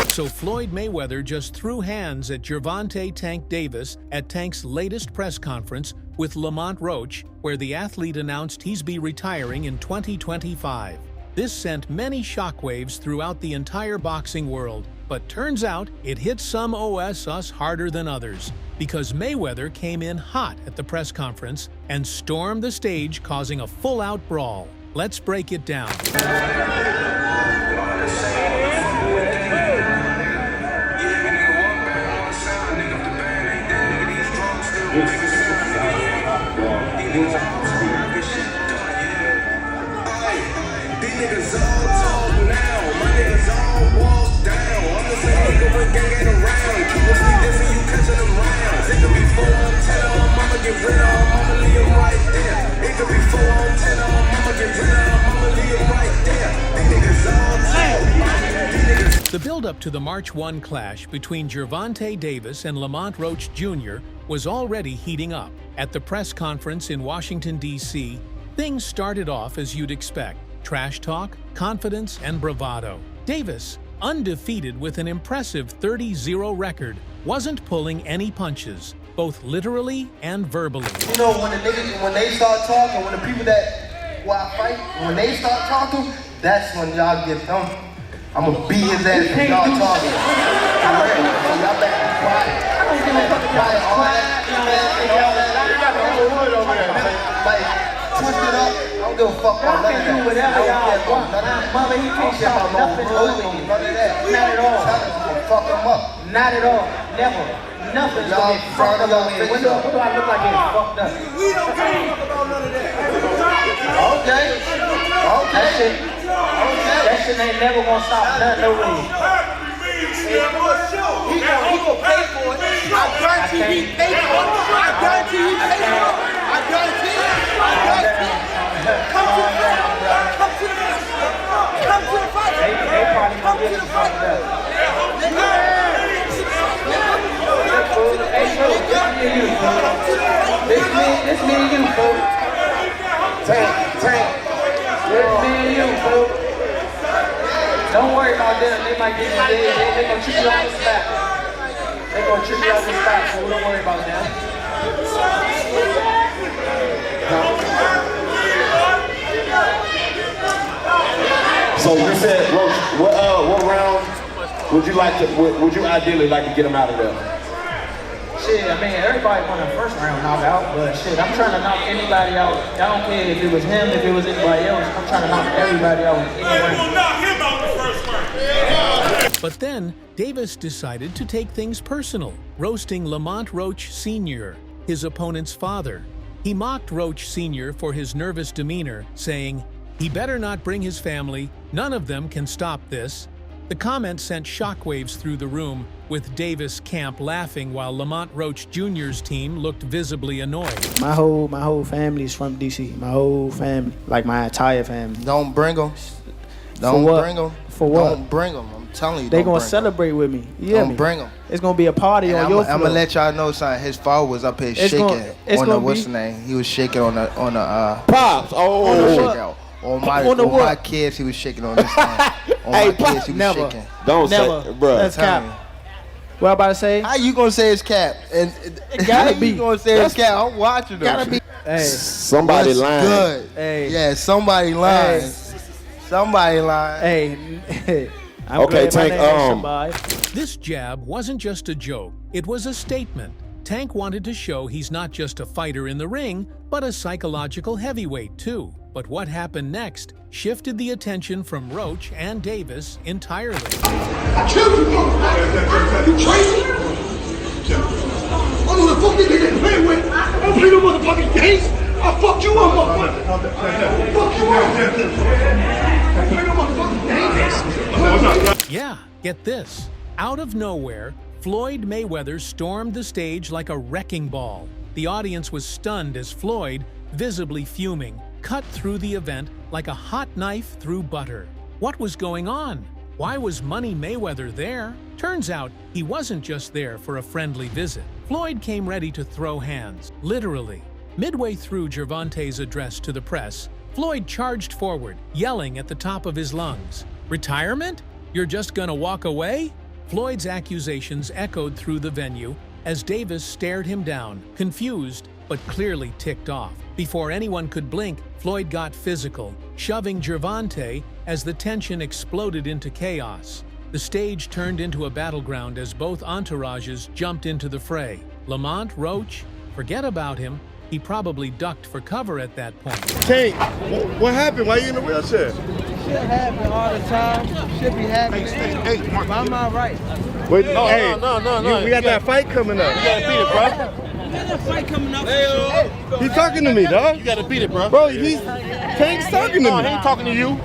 So Floyd Mayweather just threw hands at Gervonta Tank Davis at Tank's latest press conference with Lamont Roach, where the athlete announced he's be retiring in 2025. This sent many shockwaves throughout the entire boxing world, but turns out it hit some us harder than others, because Mayweather came in hot at the press conference and stormed the stage, causing a full-out brawl. Let's break it down. Niggas all talk now, my niggas all walk down. I'm the same nigga when gang ain't around. Keep us sleep this and you catching them rounds. It could be 4 on 10 on my mama, get rid of them, I'ma leave them right there. It could be 4 on 10 on my mama, get rid of them, I'ma leave them right there. These niggas all talk. The build-up to the March 1 clash between Gervonta Davis and Lamont Roach Jr. was already heating up. At the press conference in Washington, D.C., things started off as you'd expect. Trash talk, confidence, and bravado. Davis, undefeated with an impressive 30-0 record, wasn't pulling any punches, both literally and verbally. You know, when the niggas, when they start talking, when the people that I fight, when they start talking, that's when y'all get them. I'm gonna beat his ass when y'all talking. So y'all better be quiet. I don't give a fuck about all that, like, twist it up. I don't give a fuck about none of that. Whatever y'all want. Mama, he can't stop nothing over you. None of that. Not at all. Tell us gonna fuck him up. Not at all. Never. Nothing's gonna get fucked up over here. What do I look like getting fucked up? We don't give a fuck about none of that. Okay. That shit ain't never gonna stop nothing over here. He gonna pay for it. I guarantee he pay for it. I guarantee he pay for it. I guarantee it. Come to the fight. Come to the fight. They probably gonna get us fucked up. Hey, look, this me and you, folks. Tank. This me and you, folks. Don't worry about them. They might get you dead. They gonna treat you on the spot. They gonna treat you on the spot, so don't worry about them. So you said, Roach, what round would you ideally like to get him out of there? Shit, I mean, everybody won the first round knockout, but shit, I'm trying to knock anybody out. I don't care if it was him, if it was anybody else. I'm trying to knock everybody out. We'll knock him out the first round. But then, Davis decided to take things personal, roasting Lamont Roach Sr., his opponent's father. He mocked Roach Sr. for his nervous demeanor, saying, "He better not bring his family. None of them can stop this." The comment sent shockwaves through the room, with Davis' camp laughing while Lamont Roach Jr.'s team looked visibly annoyed. My whole family is from DC. My whole family, like my entire family. Don't bring them. Don't bring them. For what? Don't bring them. I'm telling you, they gonna celebrate with me. Don't bring them. It's gonna be a party on your floor. I'm gonna let y'all know something. His father was up here shaking on the what's the name? He was shaking on the Pops. On my kids, he was shaking on this thing. On my kids, he was shaking. Don't say, bro. That's cap. What I about to say? How you gonna say it's cap? And it gotta be. You gonna say it's cap? I'm watching them. Gotta be. Hey, somebody lying. Good. Hey. Yeah, somebody lying. Hey. Somebody lying. Hey. I'm okay, Tank. This jab wasn't just a joke. It was a statement. Tank wanted to show he's not just a fighter in the ring, but a psychological heavyweight too. But what happened next shifted the attention from Roach and Davis entirely. I killed you, motherfucker. You crazy? I don't know the fuck you nigga play with. I don't play no motherfucking games. I'll fuck you up, motherfucker. Fuck you up. I play no motherfucking games. Yeah, get this. Out of nowhere, Floyd Mayweather stormed the stage like a wrecking ball. The audience was stunned as Floyd, visibly fuming, cut through the event like a hot knife through butter. What was going on? Why was Money Mayweather there? Turns out he wasn't just there for a friendly visit. Floyd came ready to throw hands, literally. Midway through Gervonta's address to the press, Floyd charged forward, yelling at the top of his lungs. "Retirement? You're just gonna walk away?" Floyd's accusations echoed through the venue as Davis stared him down, confused but clearly ticked off. Before anyone could blink, Floyd got physical, shoving Gervonta as the tension exploded into chaos. The stage turned into a battleground as both entourages jumped into the fray. Lamont Roach, forget about him. He probably ducked for cover at that point. Tank, what happened? Why are you in a wheelchair? Shit happen all the time. Should be happening. Hey, Why am I right? Wait, No. We got that fight coming up. You gotta beat it, bro. There's a fight coming up for sure. He's talking to me, dog. You gotta beat it, bro. Bro, Tank's talking to me. No, he ain't talking to you.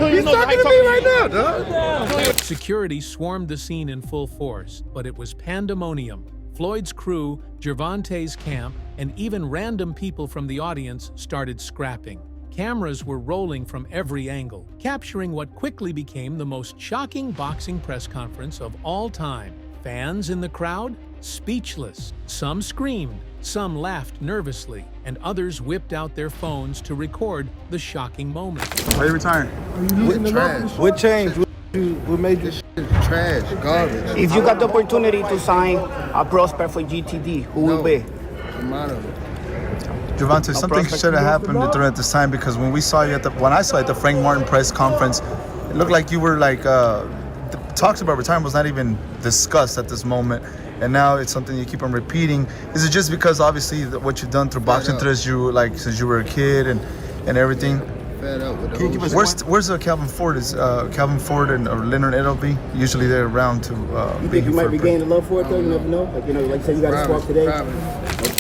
He's talking to me right now, dog. Security swarmed the scene in full force, but it was pandemonium. Floyd's crew, Gervonta's camp, and even random people from the audience started scrapping. Cameras were rolling from every angle, capturing what quickly became the most shocking boxing press conference of all time. Fans in the crowd? Speechless. Some screamed, some laughed nervously, and others whipped out their phones to record the shocking moment. Why are you retiring? What changed? What made this shit trash, garbage? If you got the opportunity to sign a prospect for GTD, who will be? Gervonta, something should have happened during this time, because when I saw you at the Frank Martin press conference, it looked like you were like talks about retirement was not even discussed at this moment, and now it's something you keep on repeating. Is it just because obviously what you've done through boxing since you were a kid and everything? Fed up with Where's Calvin Ford? Is Calvin Ford or Leonard Edelby? Usually they're around to. You think you might be gaining love for it though? You never know. Like you say, you got to swap today.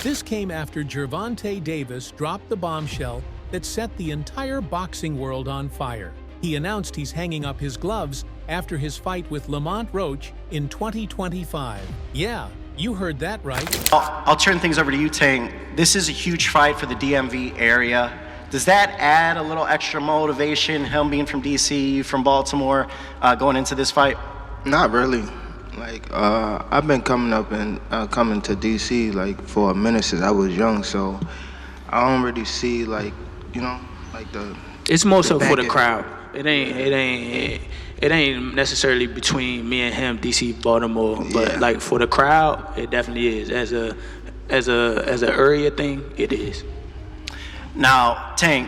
This came after Gervonta Davis dropped the bombshell that set the entire boxing world on fire. He announced he's hanging up his gloves after his fight with Lamont Roach in 2025. Yeah, you heard that right. I'll turn things over to you, Tank. This is a huge fight for the DMV area. Does that add a little extra motivation, him being from DC, from Baltimore, going into this fight? Not really. Like, I've been coming up and coming to DC like for a minute since I was young, so I don't really see like the. It's more so for the crowd. It ain't necessarily between me and him, DC, Baltimore, but like for the crowd, it definitely is. As a area thing, it is. Now, Tank,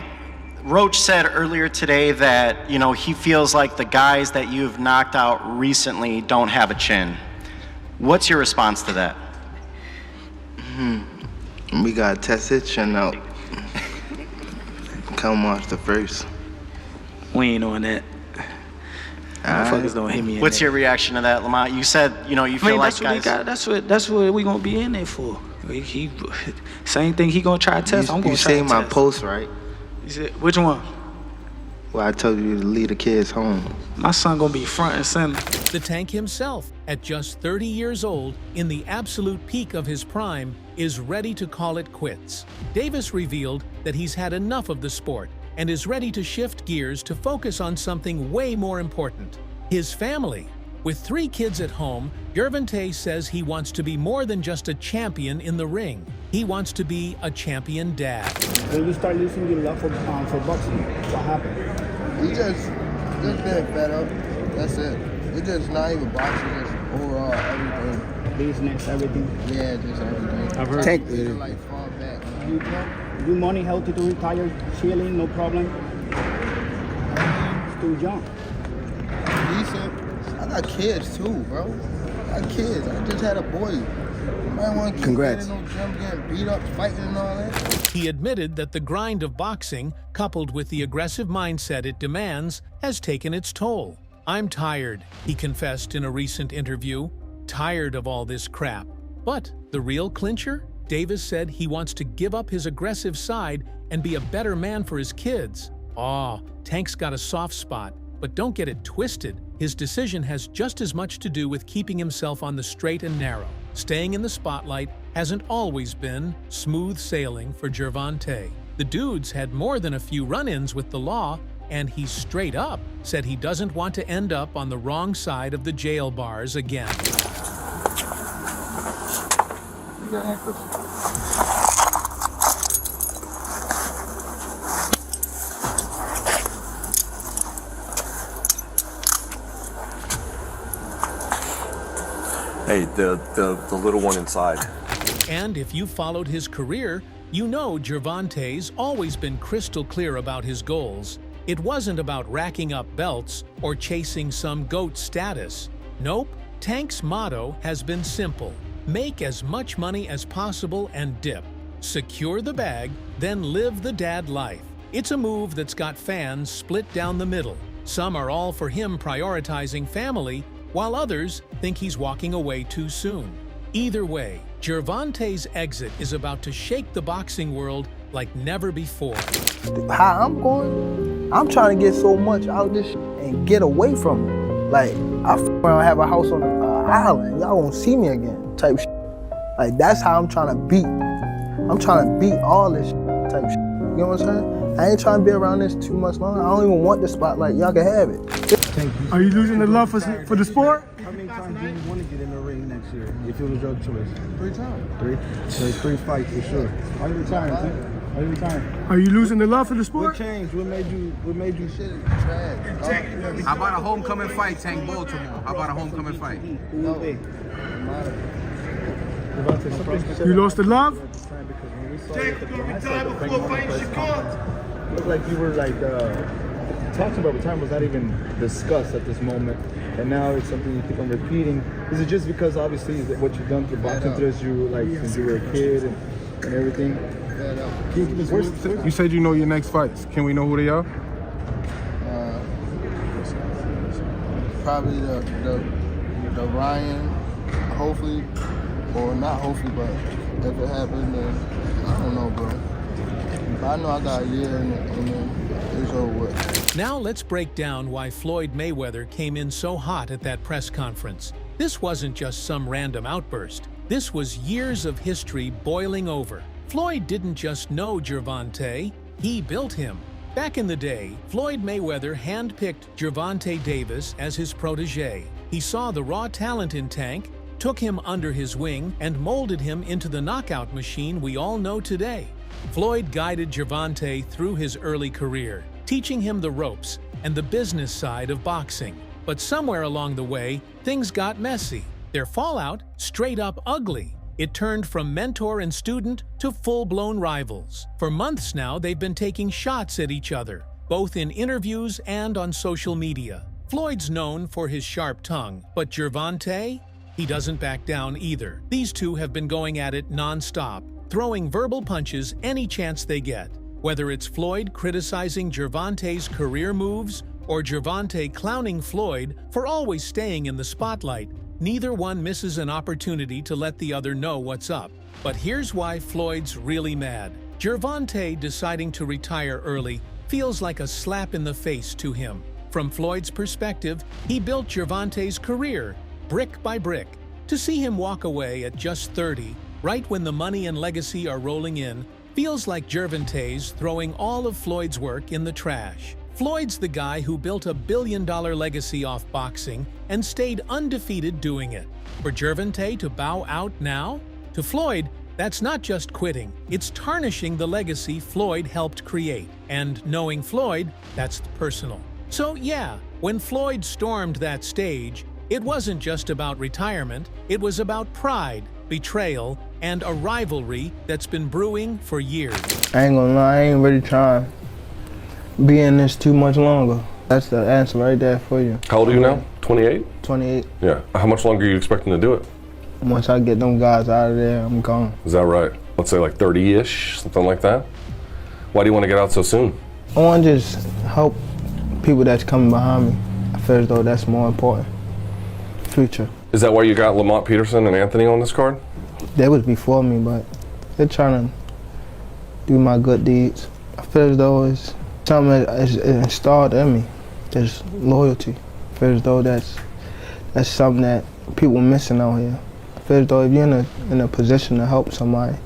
Roach said earlier today that, he feels like the guys that you've knocked out recently don't have a chin. What's your response to that? We got to test his chin out. Come watch the first. We ain't on that. Motherfuckers don't hit me. What's your reaction to that, Lamont? You said, you feel like guys. That's what we gonna be in there for. He same thing he gonna try to test. I'm gonna try to test. You say my post, right? You said which one? Well, I told you to leave the kids home. My son gonna be front and center. The Tank himself, at just 30 years old, in the absolute peak of his prime, is ready to call it quits. Davis revealed that he's had enough of the sport and is ready to shift gears to focus on something way more important: his family. With 3 kids at home, Gervonta says he wants to be more than just a champion in the ring. He wants to be a champion dad. When you start losing your love for boxing, what happened? We just been fed up. That's it. It's just not even boxing, just overall everything. Business, everything. Yeah, just everything. I've heard. Tank with it. Like fall back. You money healthy to retire, chilling, no problem. Still young. Decent. I got kids too, bro. I got kids. I just had a boy. I want to keep getting no gym, getting beat up, fighting and all that. He admitted that the grind of boxing, coupled with the aggressive mindset it demands, has taken its toll. "I'm tired," he confessed in a recent interview. Tired of all this crap. But the real clincher? Davis said he wants to give up his aggressive side and be a better man for his kids. Tank's got a soft spot, but don't get it twisted. His decision has just as much to do with keeping himself on the straight and narrow. Staying in the spotlight hasn't always been smooth sailing for Gervonta. The dude's had more than a few run-ins with the law, and he straight up said he doesn't want to end up on the wrong side of the jail bars again. Hey, the little one inside. And if you followed his career, you know Gervonta's always been crystal clear about his goals. It wasn't about racking up belts or chasing some GOAT status. Nope, Tank's motto has been simple. Make as much money as possible and dip. Secure the bag, then live the dad life. It's a move that's got fans split down the middle. Some are all for him prioritizing family, while others think he's walking away too soon. Either way, Gervonta's exit is about to shake the boxing world like never before. How I'm going, I'm trying to get so much out of this and get away from it. Like, I have a house on an island, y'all won't see me again, type shit. Like, that's how I'm trying to beat. I'm trying to beat all this type shit. You know what I'm saying? I ain't trying to be around this too much longer. I don't even want the spotlight. Y'all can have it. Are you losing the love for the sport? How many times do you want to get in the ring next year if it was your choice? 3 times. 3? So 3 fights for sure. Are you retiring? Are you retiring? Are you losing the love for the sport? What changed? What made you shit? Trash. How about a homecoming fight, Tank Baltimore? How about a homecoming fight? You lost the love? Looked like you were like talking about retirement was not even discussed at this moment, and now it's something you keep on repeating. Is it just because obviously what you've done through boxing since you were a kid and everything? You said you know your next fights. Can we know who they are? Probably the Ryan, hopefully, or not hopefully, but if it happens, then I don't know, bro. But I know I got a year and then it's over with. Now let's break down why Floyd Mayweather came in so hot at that press conference. This wasn't just some random outburst. This was years of history boiling over. Floyd didn't just know Gervonta, he built him. Back in the day, Floyd Mayweather handpicked Gervonta Davis as his protege. He saw the raw talent in Tank, took him under his wing, and molded him into the knockout machine we all know today. Floyd guided Gervonta through his early career, teaching him the ropes and the business side of boxing. But somewhere along the way, things got messy. Their fallout straight up ugly. It turned from mentor and student to full-blown rivals. For months now, they've been taking shots at each other, both in interviews and on social media. Floyd's known for his sharp tongue, but Gervonta? He doesn't back down either. These two have been going at it non-stop, throwing verbal punches any chance they get. Whether it's Floyd criticizing Gervonta's career moves or Gervonta clowning Floyd for always staying in the spotlight, neither one misses an opportunity to let the other know what's up. But here's why Floyd's really mad. Gervonta deciding to retire early feels like a slap in the face to him. From Floyd's perspective, he built Gervonta's career, brick by brick. To see him walk away at just 30, right when the money and legacy are rolling in, feels like Gervonta's throwing all of Floyd's work in the trash. Floyd's the guy who built a billion-dollar legacy off boxing and stayed undefeated doing it. For Gervonta to bow out now? To Floyd, that's not just quitting, it's tarnishing the legacy Floyd helped create. And knowing Floyd, that's personal. So yeah, when Floyd stormed that stage, it wasn't just about retirement, it was about pride, betrayal, and a rivalry that's been brewing for years. I ain't gonna lie, I ain't really trying to be in this too much longer. That's the answer right there for you. How old are you now? 28? 28. Yeah. How much longer are you expecting to do it? Once I get them guys out of there, I'm gone. Is that right? Let's say like 30-ish, something like that? Why do you want to get out so soon? I want to just help people that's coming behind me. I feel as though that's more important. Future. Is that why you got Lamont Peterson and Anthony on this card? They was before me, but they're trying to do my good deeds. I feel as though it's something that is installed in me. There's loyalty. I feel as though that's something that people are missing out here. I feel as though if you're in a position to help somebody,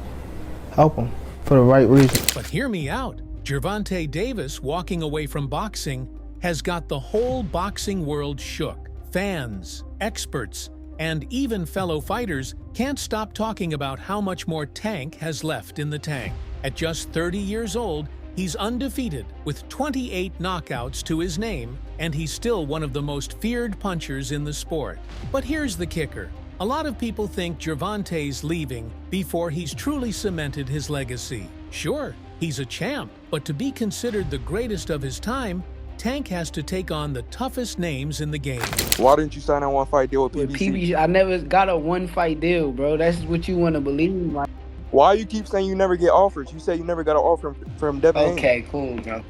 help them for the right reason. But hear me out. Gervonta Davis walking away from boxing has got the whole boxing world shook. Fans, experts, and even fellow fighters can't stop talking about how much more Tank has left in the tank. At just 30 years old, he's undefeated with 28 knockouts to his name, and he's still one of the most feared punchers in the sport. But here's the kicker. A lot of people think Gervonta's leaving before he's truly cemented his legacy. Sure, he's a champ, but to be considered the greatest of his time, Tank has to take on the toughest names in the game. Why didn't you sign a one-fight deal with PBC? I never got a one-fight deal, bro. That's what you want to believe. Like, why you keep saying you never get offers? You say you never got an offer from Devin Haney. Okay, cool, bro.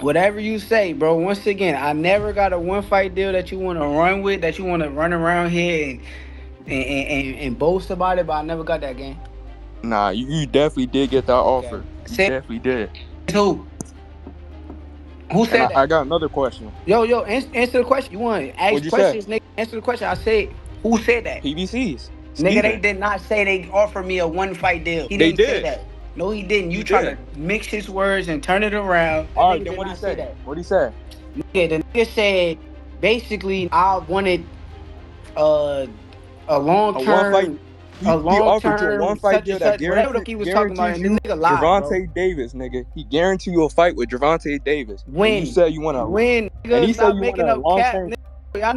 Whatever you say, bro. Once again, I never got a one-fight deal that you want to run with, that you want to run around here and boast about it, but I never got that game. Nah, you definitely did get that offer. You definitely did. Who? Who said that? I got another question. Yo, answer the question. You want to ask questions, nigga? Answer the question. I said, who said that? PBC's. Nigga, they did not say they offered me a one-fight deal. He didn't say that. No, he didn't. You try to mix his words and turn it around. All right, then what he said? What he said? Nigga, the nigga said, basically, I wanted a long-term... He offered you a one-fight deal that guarantees you Gervonta Davis, nigga. He guaranteed you a fight with Gervonta Davis. When? You said you want to win. And he said you want a long-term... Y'all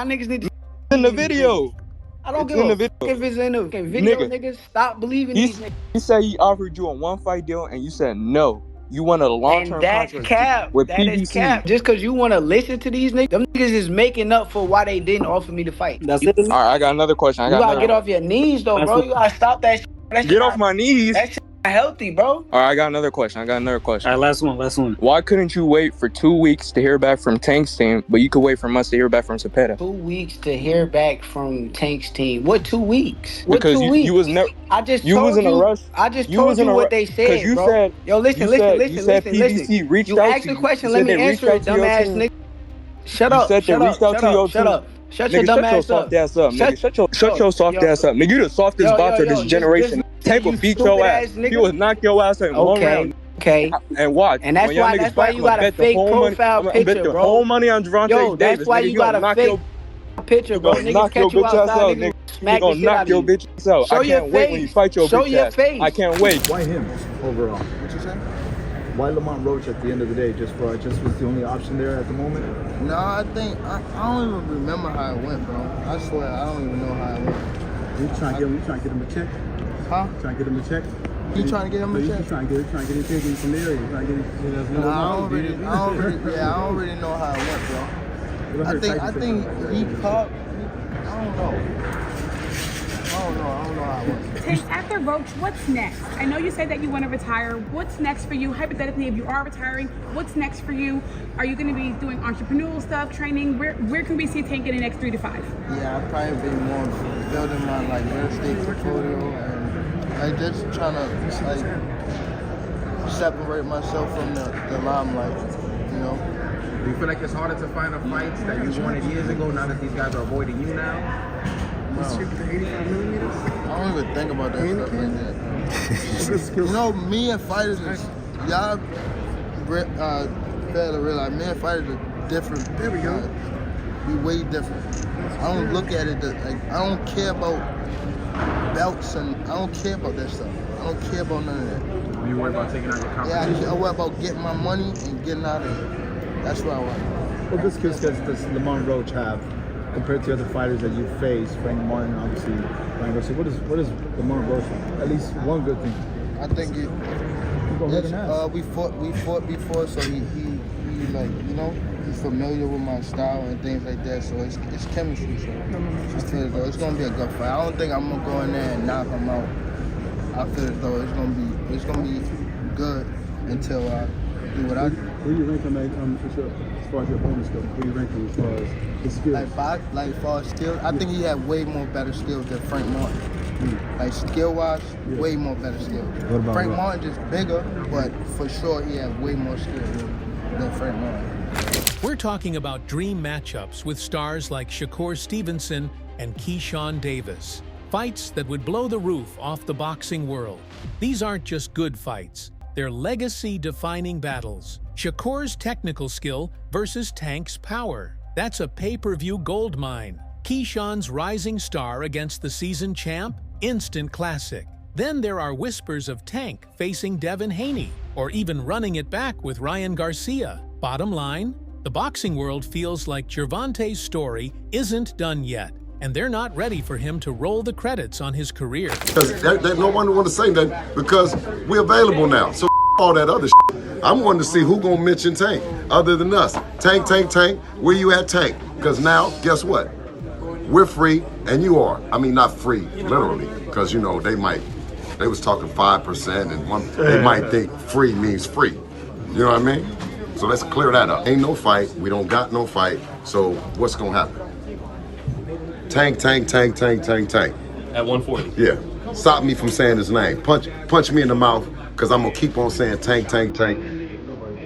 niggas need to... in the video. I don't give a fuck if it's in the video, niggas. Stop believing these niggas. He said he offered you a one-fight deal, and you said no. You want a long-term contract with PBC. That is cap. Just because you want to listen to these niggas, them niggas is making up for why they didn't offer me the fight. That's it. All right, I got another question. You gotta get off your knees, though, bro. You gotta stop that shit. Get off my knees. That shit not healthy, bro. All right, I got another question. All right, last one. Why couldn't you wait for 2 weeks to hear back from Tank's team, but you could wait for months to hear back from Cepeda? 2 weeks to hear back from Tank's team. What 2 weeks? Because you was never. I just you was in a rush. I just told you what they said, because you bro. said, yo, listen. You said PBC reached you out asked to you. the question, let me answer it, dumbass nigga. Shut up. Shut up. Shut your dumb ass up. Shut your soft ass up. Nigga, you the softest boxer of this generation. Tank will beat your ass. He will knock your ass in 1 round. Okay. And watch. And that's why you got a fake profile picture, bro. Bet the whole money on Gervonta Davis. That's why you got a fake picture, bro. Niggas catch you outside, niggas smack the shit out of you. Knock your bitch ass out. I can't wait when you fight your bitch ass. Show your face. I can't wait. Why him overall? What you say? Why Lamont Roach at the end of the day? Just was the only option there at the moment? No, I think I don't even remember how it went, bro. I swear I don't even know how it went. You trying to get him a check? Huh? Trying to get him a check? You trying to get him a check? You trying to get him taken from there? You trying to get him? I don't really know how it went, bro. I think he caught. I don't know how it went. Tank, after Roach, what's next? I know you said that you want to retire. What's next for you? Hypothetically, if you are retiring, what's next for you? Are you going to be doing entrepreneurial stuff, training? Where can we see Tank in the next 3 to 5? Yeah, I'll probably be more building my real estate portfolio and just trying to separate myself from the limelight, you know. Do you feel like it's harder to find the fights that you wanted years ago now that these guys are avoiding you now? No. I don't even think about that stuff like that. You know, me and fighters, y'all fail to realize, me and fighters are different. There we go. We way different. I don't look at it like, I don't care about belts and I don't care about that stuff. I don't care about none of that. You worry about taking out your competition? Yeah, I worry about getting my money and getting out of it. That's what I want. What good skills does Lamont Roach have compared to other fighters that you face? Frank Martin, obviously, Ryan Garcia. What does Lamont Roach have? At least one good thing. I think we fought before, so he like, you know, he's familiar with my style and things like that. So it's chemistry. So I feel as though it's gonna be a good fight. I don't think I'm gonna go in there and knock him out. I feel as though it's gonna be good until I do what I do. Where do you rank him as far as your opponent's go? Where do you rank him as far as his skills? Like as far as skills, I think he had way more better skills than Frank Martin. Like skill-wise, way more better skills. What about Frank Martin just bigger, but for sure he had way more skills than Frank Martin. We're talking about dream matchups with stars like Shakur Stevenson and Keyshawn Davis. Fights that would blow the roof off the boxing world. These aren't just good fights. They're legacy-defining battles. Shakur's technical skill versus Tank's power. That's a pay-per-view goldmine. Keyshawn's rising star against the seasoned champ? Instant classic. Then there are whispers of Tank facing Devin Haney, or even running it back with Ryan Garcia. Bottom line, the boxing world feels like Gervonta's story isn't done yet. and they're not ready for him to roll the credits on his career. Because no one want to say that because we're available now. So all that other shit. I'm wanting to see who gonna mention Tank other than us. Tank, where you at, Tank? Because now, guess what? We're free and you are. I mean, not free, literally, because you know, they was talking 5% and they might think free means free. You know what I mean? So let's clear that up. Ain't no fight, we don't got no fight, so what's gonna happen? Tank. At 140. Yeah, stop me from saying his name. Punch me in the mouth, because I'm gonna keep on saying Tank.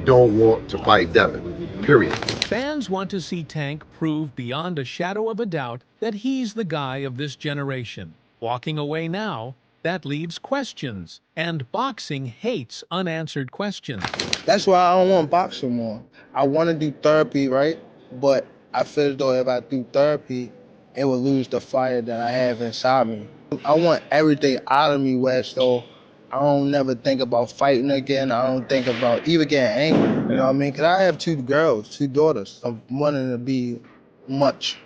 Don't want to fight Devin, period. Fans want to see Tank prove beyond a shadow of a doubt that he's the guy of this generation. Walking away now, that leaves questions, and boxing hates unanswered questions. That's why I don't want boxing more. I want to do therapy, right? But I feel as though if I do therapy, it will lose the fire that I have inside me. I want everything out of me, West, so I don't never think about fighting again. I don't think about even getting angry, you know what I mean? Because I have two daughters. I'm wanting to be much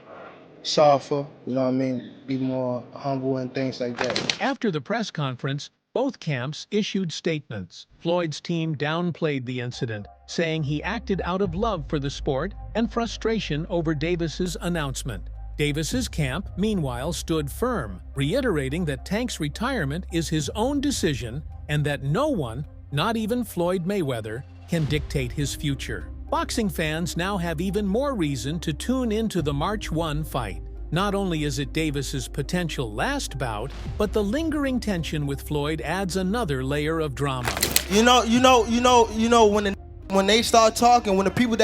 softer, you know what I mean? Be more humble and things like that. After the press conference, both camps issued statements. Floyd's team downplayed the incident, saying he acted out of love for the sport and frustration over Davis's announcement. Davis's camp, meanwhile, stood firm, reiterating that Tank's retirement is his own decision and that no one, not even Floyd Mayweather, can dictate his future. Boxing fans now have even more reason to tune into the March 1 fight. Not only is it Davis's potential last bout, but the lingering tension with Floyd adds another layer of drama. You know, when they start talking, when the people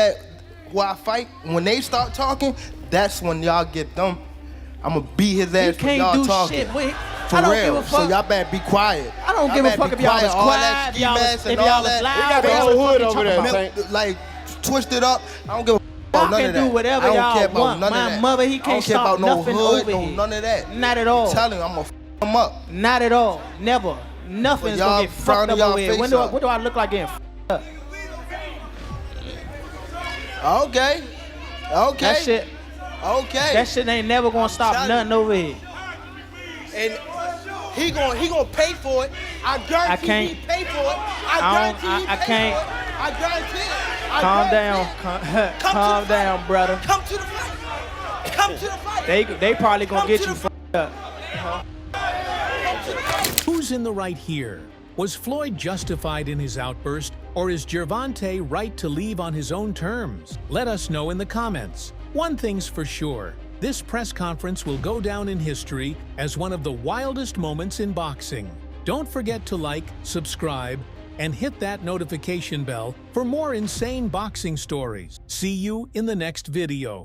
who I fight, when they start talking, that's when y'all get them. I'ma beat his ass for y'all talking. Shit, wait. For I don't real. give a fuck. So y'all better be quiet. I don't give a fuck if y'all is quiet, if y'all is loud. We got the whole hood over there, like twisted up. I don't give a fuck about none of that. Do whatever y'all want. My mother, he can't stop nothing over here. None of that. Not at all. I'm telling you, I'm gonna him up. Not at all. Never. Nothing's gonna get fucked up over here. What do I look like getting fucked up? Okay. That shit. Okay. That shit ain't never gonna stop nothing over here. And he gonna pay for it. I guarantee he pay for it. I guarantee it. Calm down. Calm down, brother. Come to the fight. Come to the fight. They probably gonna get you fucked up. Who's in the right here? Was Floyd justified in his outburst, or is Gervonta right to leave on his own terms? Let us know in the comments. One thing's for sure, this press conference will go down in history as one of the wildest moments in boxing. Don't forget to like, subscribe, and hit that notification bell for more insane boxing stories. See you in the next video.